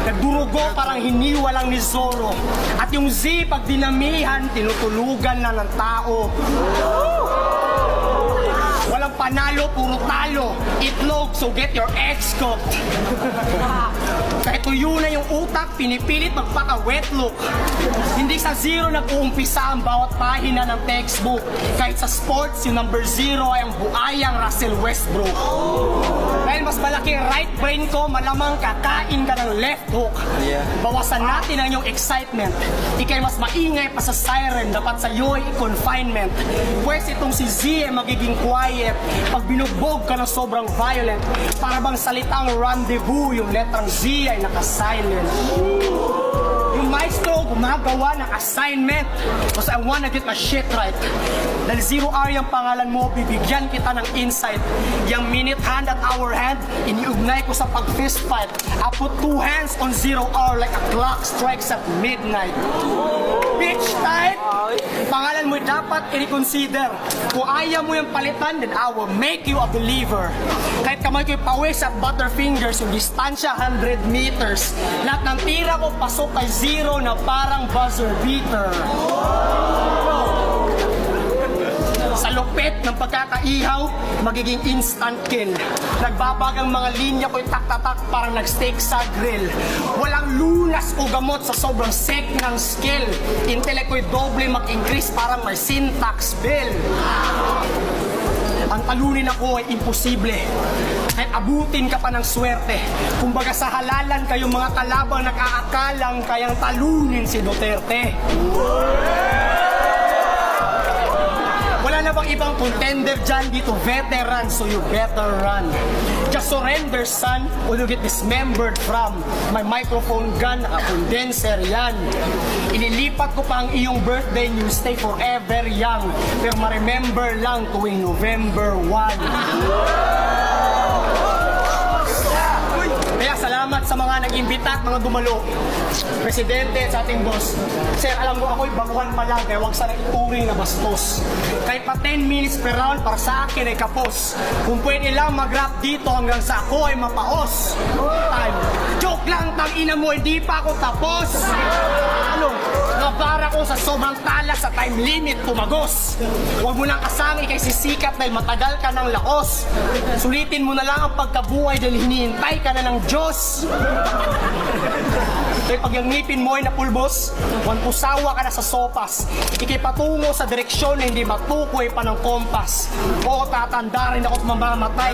nagdurugo parang hiniwalang ni Zorro. At yung Z, pag dinamihan, tinutulugan na ng tao. Walang panalo, puro talo. Itlog, so get your eggs cooked. Kahit tuyo na yung utak, pinipilit magpaka-wet look. Hindi sa zero nag-uumpisa ang bawat pahina ng textbook. Kahit sa sports, yung number 0 ay ang buayang Russell Westbrook. Dahil mas malaki ang right brain ko, malamang kakain ka ng left hook. Bawasan natin ang iyong excitement. Ikay mas maingay pa sa siren, dapat sa iyo ay confinement. Pwes itong si Z ay magiging quiet pag binugbog ka ng sobrang violent. Para bang salitang rendezvous, yung letrang Z ay naka-silent. Yung maestro gumagawa ng assignment because I wanna get my shit right. Dahil 0R yung pangalan mo, bibigyan kita ng insight. Yung minute hand at hour hand, iniugnay ko sa pag-fist fight. I put 2 hands on 0R like a clock strikes at midnight. Bitch type! Pangalan mo dapat i-reconsider. Kung ayaw mo yung palitan, then I will make you a believer. Kahit kamay ko'y pawis at butterfingers, yung distansya 100 meters. Lahat ng tira ko pasok kay 0 na parang buzzer beater. Sa lupit ng pagkakaihaw, magiging instant kill. Nagbabag ang mga linya ko'y tak-tatak parang nag-steak sa grill. Walang lunas o gamot sa sobrang sek ng skill. Intellect ko'y doble mag-increase parang may syntax bill. Ang talunin ako ay imposible. Kahit abutin ka pa ng swerte. Kumbaga sa halalan kayong mga kalabang nakaakalang kayang talunin si Duterte. Wala na bang ibang contender dyan dito, veteran, so you better run. Just surrender, son, or you get dismembered from my microphone gun, naka-condenser yan. Ililipat ko pa ang iyong birthday, you stay forever young. Pero ma-remember lang tuwing November 1. Kaya salamat sa mga nag-imbita at mga dumalo. Presidente at sa ating boss. Sir, alam mo ako'y baguhan pa lang kaya huwag sana ituring na bastos. Kahit pa 10 minutes per round para sa akin ay kapos. Kung pwede lang mag-rap dito hanggang sa ako ay mapaos. Time. Joke lang, tangina mo, hindi pa ako tapos. Ano? Nabara ko sa sobrang talas sa time limit tumagos. Huwag mo nang kasangi kay sisikat dahil matagal ka ng lakos. Sulitin mo na lang ang pagkabuhay dahil hinihintay ka na ng Diyos. Kaya pag yung ngipin mo ay napulbos, pusawa ka na sa sopas. Ikay patungo sa direksyon na hindi matukoy pa ng kompas. O tatanda rin ako mamamatay.